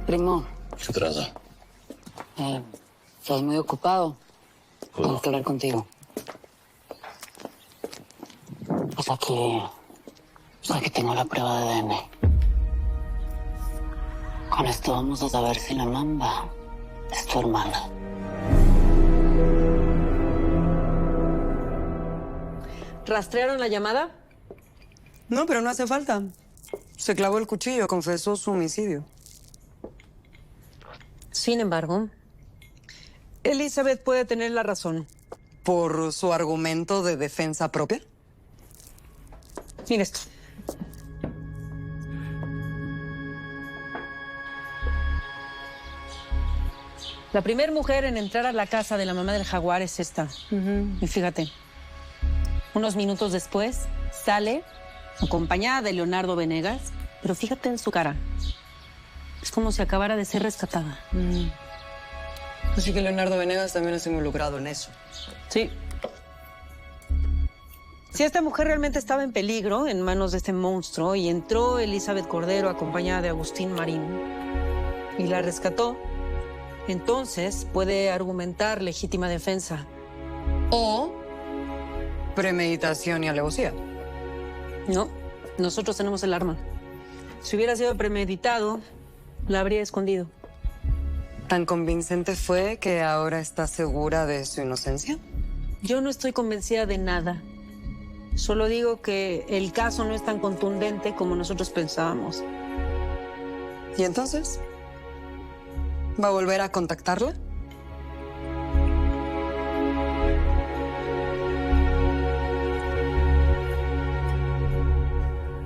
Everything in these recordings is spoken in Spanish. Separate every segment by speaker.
Speaker 1: Primo.
Speaker 2: ¿Qué traza?
Speaker 1: Estás muy ocupado. Tengo que hablar contigo. Pasa que tengo la prueba de ADN. Con esto vamos a saber si la mamba es tu hermana.
Speaker 3: ¿Rastrearon la llamada?
Speaker 4: No, pero no hace falta. Se clavó el cuchillo, confesó su homicidio.
Speaker 3: Sin embargo, Elizabeth puede tener la razón.
Speaker 4: ¿Por su argumento de defensa propia?
Speaker 3: Mira esto. La primera mujer en entrar a la casa de la mamá del jaguar es esta. Y fíjate, unos minutos después sale acompañada de Leonardo Venegas, pero fíjate en su cara. Es como si acabara de ser rescatada.
Speaker 4: Así que Leonardo Venegas también está involucrado en eso.
Speaker 3: Sí. Si esta mujer realmente estaba en peligro en manos de este monstruo y entró Elizabeth Cordero acompañada de Agustín Marín y la rescató, entonces puede argumentar legítima defensa.
Speaker 4: O premeditación y alevosía.
Speaker 3: No, nosotros tenemos el arma. Si hubiera sido premeditado, la habría escondido.
Speaker 4: ¿Tan convincente fue que ahora está segura de su inocencia?
Speaker 3: Yo no estoy convencida de nada. Solo digo que el caso no es tan contundente como nosotros pensábamos.
Speaker 4: ¿Y entonces? ¿Va a volver a contactarla?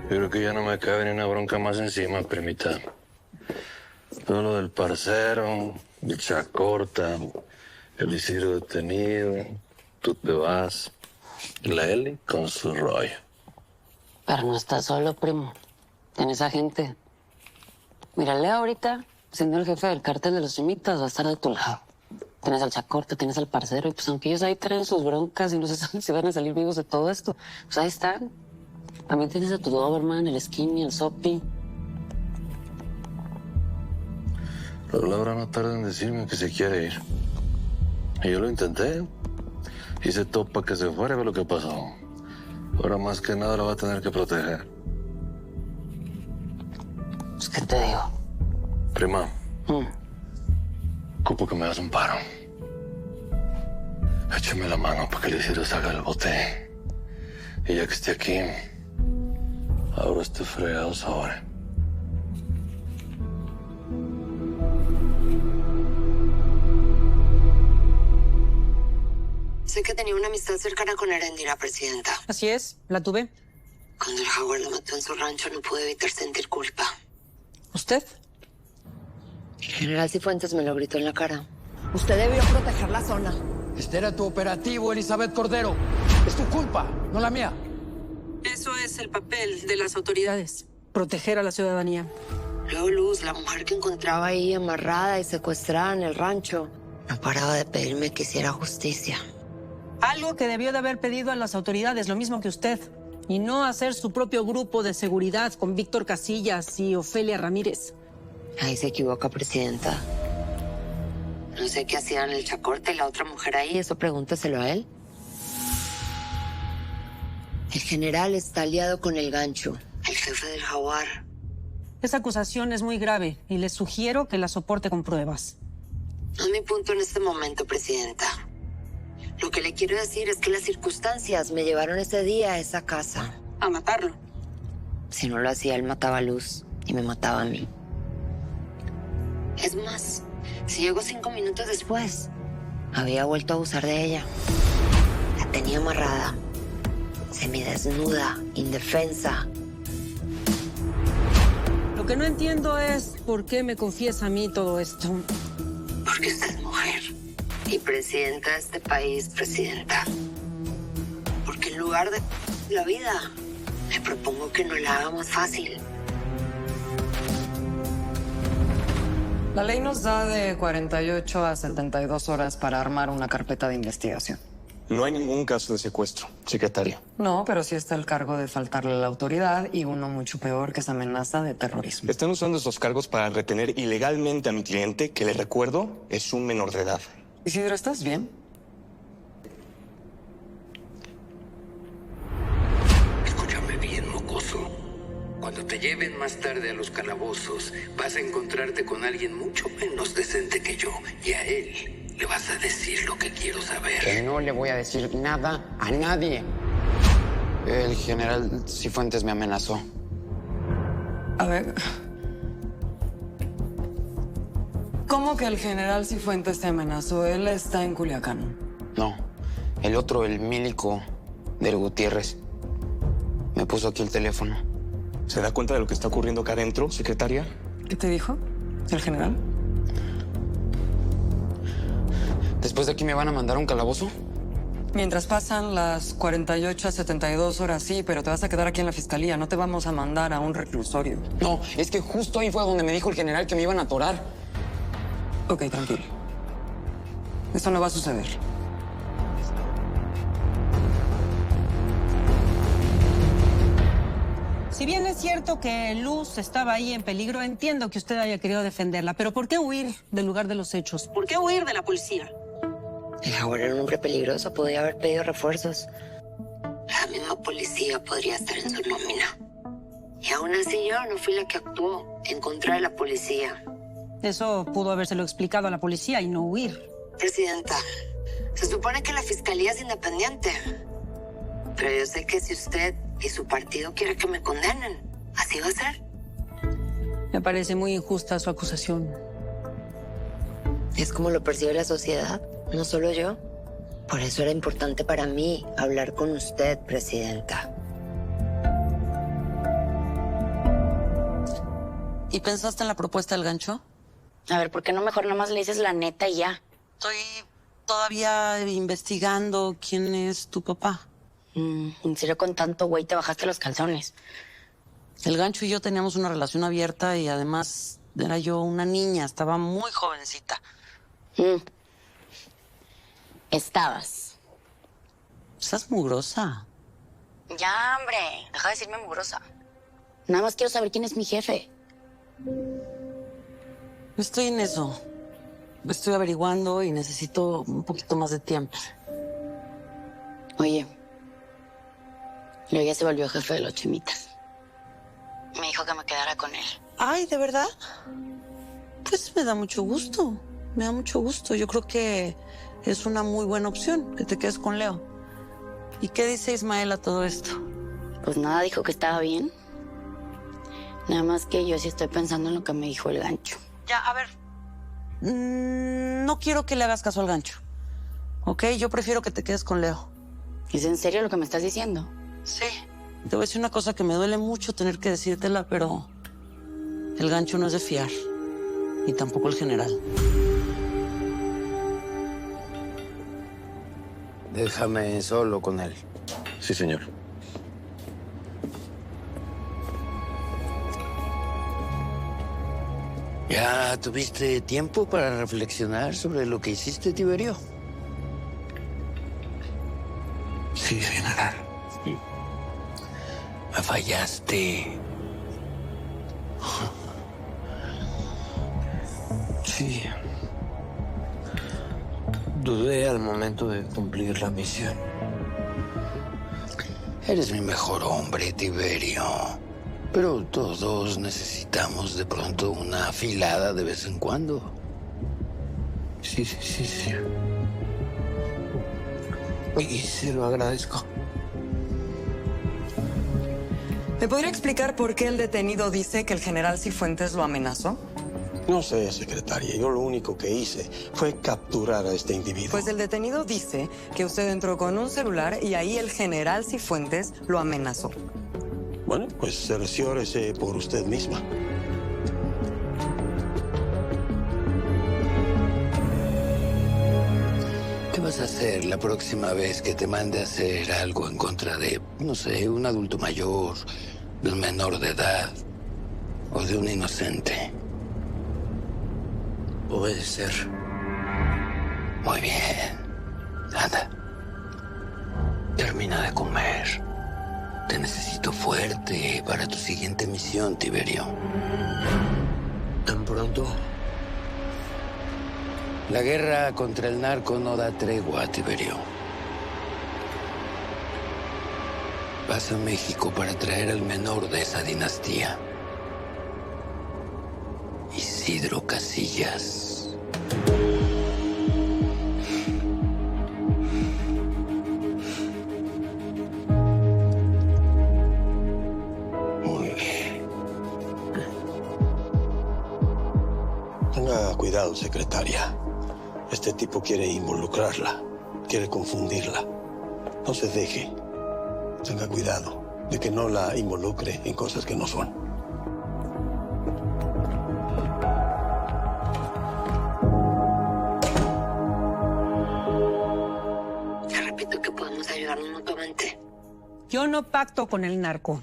Speaker 2: Yo creo que ya no me cabe ni una bronca más encima, primita. Todo lo del parcero, el Chacorta, el Isidro detenido, tú te vas, la Eli con su rollo.
Speaker 1: Pero no estás solo, primo. Tienes a gente. Mírale ahorita, siendo el jefe del cártel de los Chimitas, va a estar de tu lado. Tienes al Chacorta, tienes al parcero, y pues aunque ellos ahí traen sus broncas y no se saben si van a salir vivos de todo esto, pues ahí están. También tienes a tu Doberman, el Skinny, el Sopi.
Speaker 2: Pero Laura no tarda en decirme que se quiere ir. Y yo lo intenté. Hice todo para que se fuera, ve lo que pasó. Ahora más que nada la va a tener que proteger.
Speaker 1: Pues, ¿qué te digo?
Speaker 2: Prima, ocupo que me hagas un paro. Échame la mano para que el Isidro salga del bote. Y ya que esté aquí, abro este fregado sobre.
Speaker 5: Sé que tenía una amistad cercana con Erendira, presidenta.
Speaker 3: Así es, la tuve.
Speaker 5: Cuando el jaguar la mató en su rancho, no pude evitar sentir culpa.
Speaker 3: ¿Usted?
Speaker 5: El general Cifuentes me lo gritó en la cara. Usted debió proteger la zona.
Speaker 6: Este era tu operativo, Elizabeth Cordero. Es tu culpa, no la mía.
Speaker 3: Eso es el papel de las autoridades. Proteger a la ciudadanía.
Speaker 5: Luego Luz, la mujer que encontraba ahí amarrada y secuestrada en el rancho, no paraba de pedirme que hiciera justicia.
Speaker 3: Algo que debió de haber pedido a las autoridades, lo mismo que usted. Y no hacer su propio grupo de seguridad con Víctor Casillas y Ofelia Ramírez.
Speaker 5: Ahí se equivoca, presidenta. No sé qué hacían el Chacorta y la otra mujer ahí, eso pregúntaselo a él. El general está aliado con el gancho, el jefe del jaguar.
Speaker 3: Esa acusación es muy grave y le sugiero que la soporte con pruebas.
Speaker 5: No es mi punto en este momento, presidenta. Lo que le quiero decir es que las circunstancias me llevaron ese día a esa casa.
Speaker 3: A matarlo.
Speaker 5: Si no lo hacía, él mataba a Luz y me mataba a mí. Es más, si llegó 5 minutos después, había vuelto a abusar de ella. La tenía amarrada, semidesnuda, indefensa.
Speaker 3: Lo que no entiendo es por qué me confiesa a mí todo esto.
Speaker 5: Porque usted es mujer y presidenta de este país, presidenta. Porque en lugar de la vida, le propongo que no la haga más fácil.
Speaker 4: La ley nos da de 48 a 72 horas para armar una carpeta de investigación.
Speaker 7: No hay ningún caso de secuestro, secretaria.
Speaker 4: No, pero sí está el cargo de faltarle a la autoridad y uno mucho peor, que es amenaza de terrorismo.
Speaker 7: Están usando esos cargos para retener ilegalmente a mi cliente, que le recuerdo, es un menor de edad.
Speaker 4: Isidro, ¿estás bien?
Speaker 8: Escúchame bien, mocoso. Cuando te lleven más tarde a los calabozos, vas a encontrarte con alguien mucho menos decente que yo. Y a él le vas a decir lo que quiero saber.
Speaker 6: Que no le voy a decir nada a nadie. El general Cifuentes me amenazó.
Speaker 4: A ver. ¿Cómo que el general Cifuentes te amenazó? Él está en Culiacán.
Speaker 6: No, el otro, el milico del Gutiérrez, me puso aquí el teléfono.
Speaker 7: ¿Se da cuenta de lo que está ocurriendo acá adentro, secretaria?
Speaker 4: ¿Qué te dijo el general?
Speaker 6: ¿Después de aquí me van a mandar a un calabozo?
Speaker 4: Mientras pasan las 48 a 72 horas, sí, pero te vas a quedar aquí en la fiscalía. No te vamos a mandar a un reclusorio.
Speaker 6: No, es que justo ahí fue donde me dijo el general que me iban a atorar.
Speaker 4: Ok, tranquilo. Eso no va a suceder.
Speaker 3: Si bien es cierto que Luz estaba ahí en peligro, entiendo que usted haya querido defenderla, pero ¿por qué huir del lugar de los hechos? ¿Por qué huir de la policía?
Speaker 5: El Jaguar era un hombre peligroso, podía haber pedido refuerzos. La misma policía podría estar en su nómina. Y aún así yo no fui la que actuó en contra de la policía.
Speaker 3: Eso pudo habérselo explicado a la policía y no huir.
Speaker 5: Presidenta, se supone que la fiscalía es independiente. Pero yo sé que si usted y su partido quieren que me condenen, así va a ser.
Speaker 3: Me parece muy injusta su acusación.
Speaker 5: Es como lo percibe la sociedad, no solo yo. Por eso era importante para mí hablar con usted, presidenta.
Speaker 1: ¿Y pensaste en la propuesta del gancho?
Speaker 9: A ver, ¿por qué no mejor nada más le dices la neta y ya?
Speaker 1: Estoy todavía investigando quién es tu papá.
Speaker 9: En serio, con tanto güey te bajaste los calzones.
Speaker 1: El gancho y yo teníamos una relación abierta y además era yo una niña, estaba muy jovencita.
Speaker 9: Estabas.
Speaker 1: Estás mugrosa.
Speaker 9: Ya, hombre, deja de decirme mugrosa. Nada más quiero saber quién es mi jefe.
Speaker 1: Estoy en eso. Estoy averiguando y necesito un poquito más de tiempo.
Speaker 9: Oye, Leo ya se volvió jefe de los Chemitas. Me dijo que me quedara con él.
Speaker 1: Ay, ¿de verdad? Pues me da mucho gusto. Me da mucho gusto. Yo creo que es una muy buena opción que te quedes con Leo. ¿Y qué dice Ismael a todo esto?
Speaker 9: Pues nada, dijo que estaba bien. Nada más que yo sí estoy pensando en lo que me dijo el gancho.
Speaker 1: Ya, a ver. No quiero que le hagas caso al gancho. ¿Ok? Yo prefiero que te quedes con Leo.
Speaker 9: ¿Es en serio lo que me estás diciendo?
Speaker 1: Sí. Te voy a decir una cosa que me duele mucho tener que decírtela, pero el gancho no es de fiar. Ni tampoco el general.
Speaker 6: Déjame solo con él.
Speaker 2: Sí, señor.
Speaker 10: ¿Ya tuviste tiempo para reflexionar sobre lo que hiciste, Tiberio?
Speaker 6: Sí, general.
Speaker 10: Me fallaste.
Speaker 6: Sí. Dudé al momento de cumplir la misión.
Speaker 10: Eres mi mejor hombre, Tiberio. Pero todos necesitamos de pronto una afilada de vez en cuando.
Speaker 6: Sí. Y se lo agradezco.
Speaker 4: ¿Me podría explicar por qué el detenido dice que el general Cifuentes lo amenazó?
Speaker 7: No sé, secretaria. Yo lo único que hice fue capturar a este individuo.
Speaker 4: Pues el detenido dice que usted entró con un celular y ahí el general Cifuentes lo amenazó.
Speaker 7: Bueno, pues cerciórese por usted misma.
Speaker 10: ¿Qué vas a hacer la próxima vez que te mande a hacer algo en contra de, no sé, un adulto mayor, de un menor de edad o de un inocente?
Speaker 6: Puede ser.
Speaker 10: Muy bien. Anda. Termina de comer. Te necesito fuerte para tu siguiente misión, Tiberio. ¿Tan pronto? La guerra contra el narco no da tregua, Tiberio. Vas a México para traer al menor de esa dinastía. Isidro Casillas.
Speaker 11: Muy bien. Tenga cuidado, secretaria. Este tipo quiere involucrarla, quiere confundirla. No se deje. Tenga cuidado de que no la involucre en cosas que no son.
Speaker 5: Te repito que podemos ayudarnos mutuamente.
Speaker 3: Yo no pacto con el narco.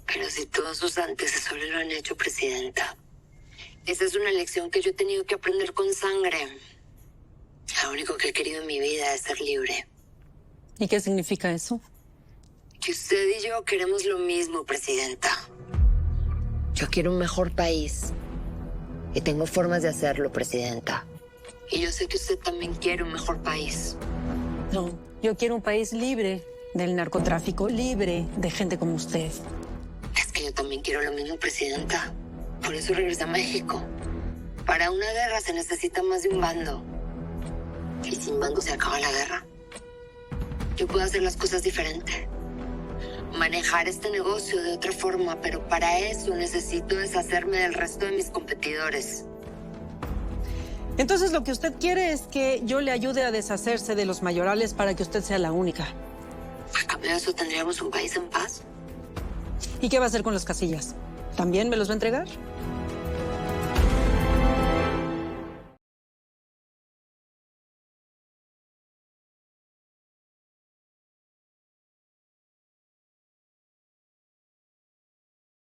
Speaker 5: Pero si todos sus antecesores lo han hecho, presidenta. Esa es una lección que yo he tenido que aprender con sangre. Lo único que he querido en mi vida es ser libre.
Speaker 3: ¿Y qué significa eso?
Speaker 5: Que usted y yo queremos lo mismo, presidenta. Yo quiero un mejor país. Y tengo formas de hacerlo, presidenta. Y yo sé que usted también quiere un mejor país.
Speaker 3: No, yo quiero un país libre del narcotráfico, libre de gente como usted.
Speaker 5: Es que yo también quiero lo mismo, presidenta. Por eso regresé a México. Para una guerra se necesita más de un bando. Y sin bando se acaba la guerra. Yo puedo hacer las cosas diferente. Manejar este negocio de otra forma, pero para eso necesito deshacerme del resto de mis competidores.
Speaker 3: Entonces lo que usted quiere es que yo le ayude a deshacerse de los mayorales para que usted sea la única.
Speaker 5: A cambio de eso tendríamos un país en paz.
Speaker 3: ¿Y qué va a hacer con los Casillas? ¿También me los va a entregar?